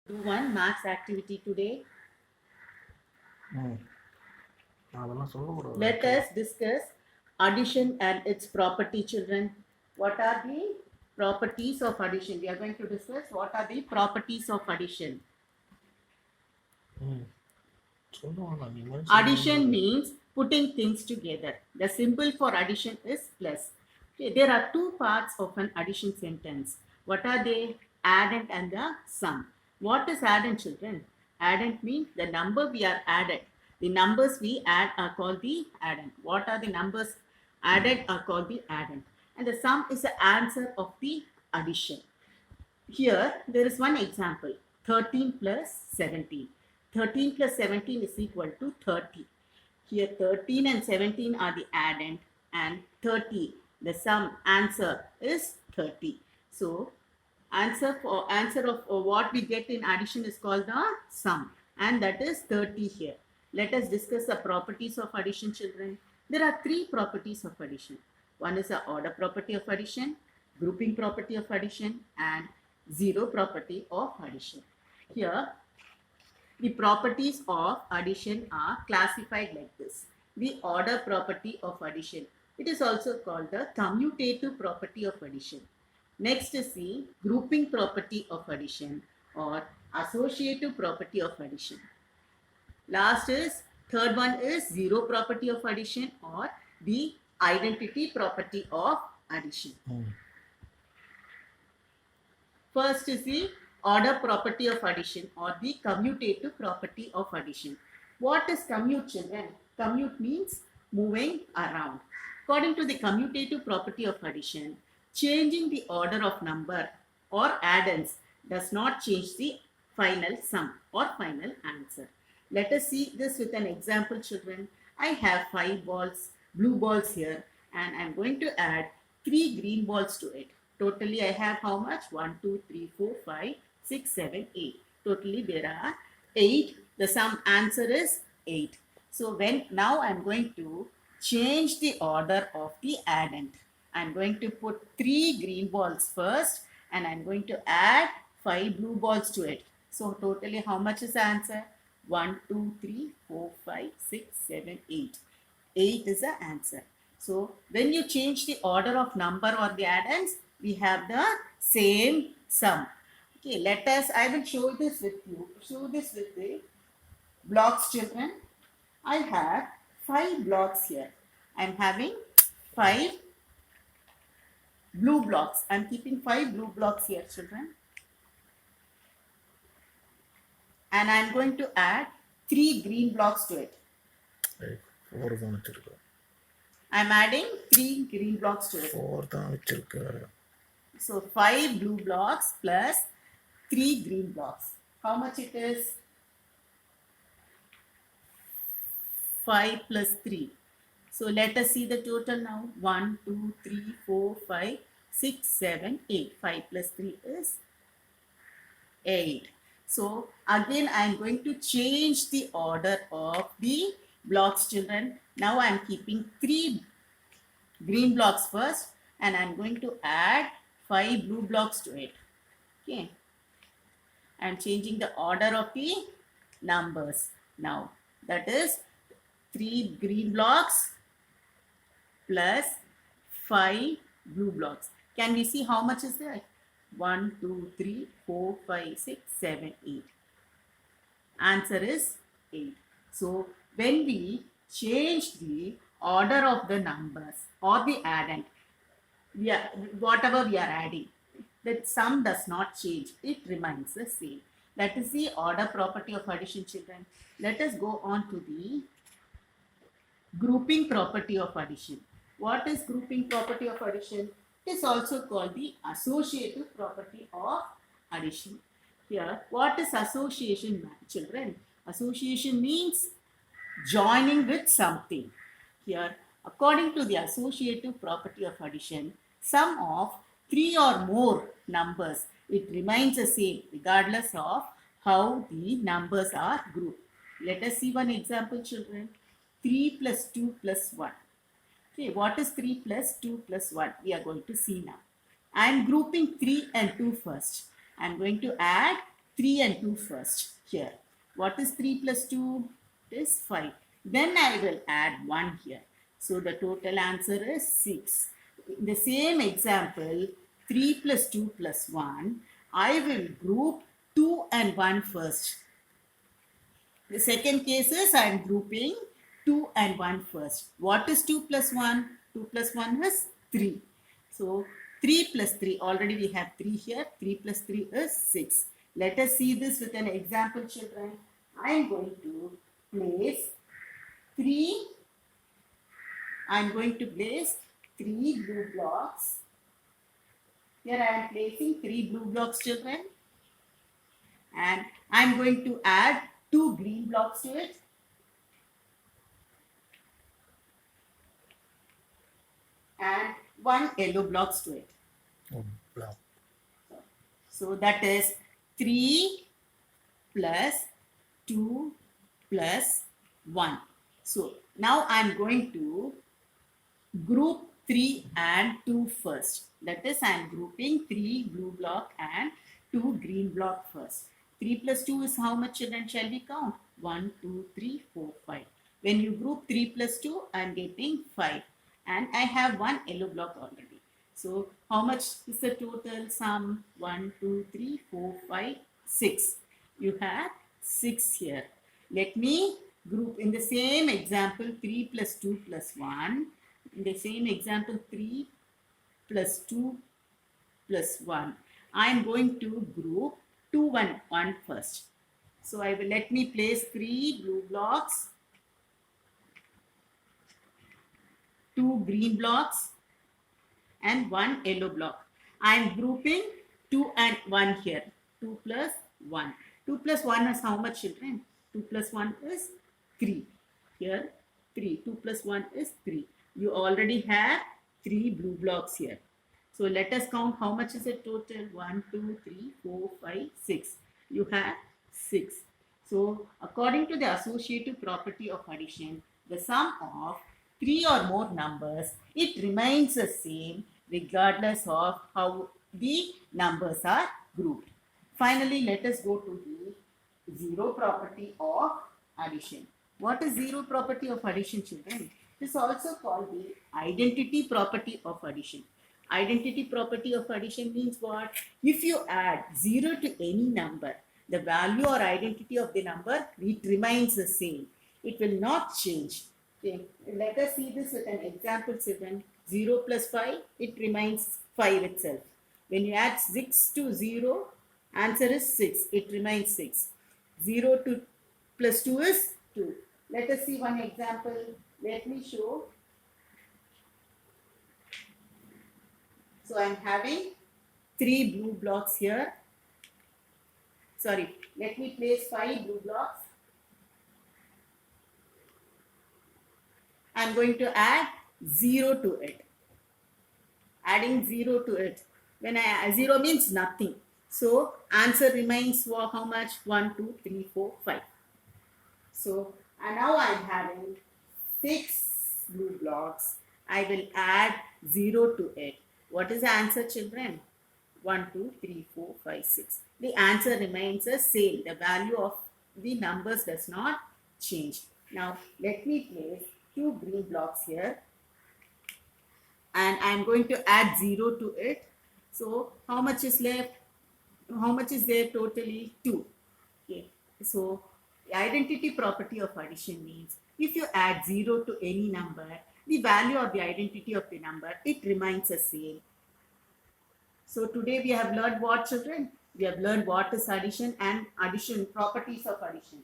Do one maths activity today. அதெல்லாம் சொல்லக்கூடாது Let us discuss addition and its property, children. What are the properties of addition? We are going to discuss what are the properties of addition. Addition means putting things together. The symbol for addition is plus. Okay, there are two parts of an addition sentence. What are they? Addend and the sum. What is addend, children? Addend means the number we are added. The numbers we add are called the addend. What are the numbers added are called the addend. And the sum is the answer of the addition. Here, there is one example. 13 plus 17. 13 plus 17 is equal to 30. Here, 13 and 17 are the addend, and 30, the sum answer is 30. So, answer of what we get in addition is called the sum, and that is 30 here. Let us discuss the properties of addition, children. There are three properties of addition. One is the order property of addition, grouping property of addition, and zero property of addition. Here, the properties of addition are classified like this. The order property of addition. It is also called the commutative property of addition. Next is the grouping property of addition or associative property of addition. Last is, third one is zero property of addition or the identity property of addition. First is the order property of addition or the commutative property of addition. What is commute, children? Commute means moving around. According to the commutative property of addition, changing the order of number or addends does not change the final sum or final answer. Let us see this with an example, children. I have 5 balls, blue balls here, and I'm going to add 3 green balls to it. Totally, I have how much? 1, 2, 3, 4, 5, 6, 7, 8. Totally, there are 8. The sum answer is 8. So, now I'm going to change the order of the addend. I'm going to put 3 green balls first, and I'm going to add 5 blue balls to it. So, totally, how much is the answer? 1, 2, 3, 4, 5, 6, 7, 8. 8 is the answer. So, when you change the order of number or the addends, we have the same sum. Okay, I will show this with you. Show this with the blocks, children. I have 5 blocks here. I am having 5 blue blocks. I am keeping 5 blue blocks here, children. And I am going to add 3 green blocks to it. I am adding 3 green blocks to it. So 5 blue blocks plus 3 green blocks. How much it is? 5 plus 3. So let us see the total now. 1, 2, 3, 4, 5, 6, 7, 8. 5 plus 3 is 8. So again I am going to change the order of the blocks, children. Now I am keeping 3 green blocks first, and I am going to add 5 blue blocks to it. Okay. I am changing the order of the numbers now. That is 3 green blocks plus 5 blue blocks. Can we see how much is there? 1, 2, 3, 4, 5, 6, 7, 8. Answer is 8. So, when we change the order of the numbers or the addend, whatever we are adding, the sum does not change. It remains the same. That is the order property of addition, children. Let us go on to the grouping property of addition. What is grouping property of addition? It is also called the associative property of addition. Here, what is association, children? Association means joining with something. Here, according to the associative property of addition, sum of 3 or more numbers, it remains the same regardless of how the numbers are grouped. Let us see one example, children. 3 plus 2 plus 1. Okay, what is 3 plus 2 plus 1? We are going to see now. I am grouping 3 and 2 first. I am going to add 3 and 2 first here. What is 3 plus 2? It is 5. Then I will add 1 here. So the total answer is 6. In the same example, 3 plus 2 plus 1, I will group 2 and 1 first. The second case is I am grouping 2 and 1 first. What is 2 plus 1? 2 plus 1 is 3. So 3 plus 3, already we have 3 here. 3 plus 3 is 6. Let us see this with an example, children. I am going to place 3. I am going to place 3 blue blocks. Here I am placing 3 blue blocks, children. And I am going to add 2 green blocks to it. And 1 yellow blocks to it. Block. So that is 3 plus 2 plus 1. So now I am going to group 3 and 2 first. That is, I am grouping 3 blue block and 2 green block first. 3 plus 2 is how much, children? Shall we count? 1, 2, 3, 4, 5. When you group 3 plus 2, I am getting 5. And I have 1 yellow block already. So how much is the total sum? 1, 2, 3, 4, 5, 6. You have 6 here. Let me group in the same example 3 plus 2 plus 1. In the same example 3 plus 2 plus 1. I am going to group 2, 1, 1 first. So I will let me place 3 blue blocks, 2 green blocks and 1 yellow block. I am grouping 2 and 1 here. 2 plus 1. 2 plus 1 is how much, children? 2 plus 1 is 3. Here 3. 2 plus 1 is 3. You already have 3 blue blocks here. So let us count how much is the total. 1, 2, 3, 4, 5, 6. You have 6. So according to the associative property of addition, the sum of 3 or more numbers, it remains the same regardless of how the numbers are grouped. Finally, let us go to the zero property of addition. What is zero property of addition, children? It is also called the identity property of addition. Identity property of addition means what? If you add 0 to any number, the value or identity of the number, it remains the same. It will not change. Okay. Let us see this with an example, children. 0 plus 5, it remains 5 itself. When you add 6 to 0, answer is 6. It remains 6. 0 to plus 2 is 2. Let us see one example. Let me show. So I am having 3 blue blocks here. Sorry, let me place 5 blue blocks. I am going to add 0 to it. Adding 0 to it. When I 0 means nothing. So answer remains for how much? 1, 2, 3, 4, 5. So and now I am having 6 blue blocks. I will add 0 to it. What is the answer, children? 1, 2, 3, 4, 5, 6. The answer remains the same. The value of the numbers does not change. Now let me place 2 green blocks here. And I am going to add 0 to it. So how much is left? How much is there totally? 2. Okay. So the identity property of addition means if you add 0 to any number, the value or the identity of the number, it remains the same. So today we have learned what, children? We have learned what is addition and addition, properties of addition.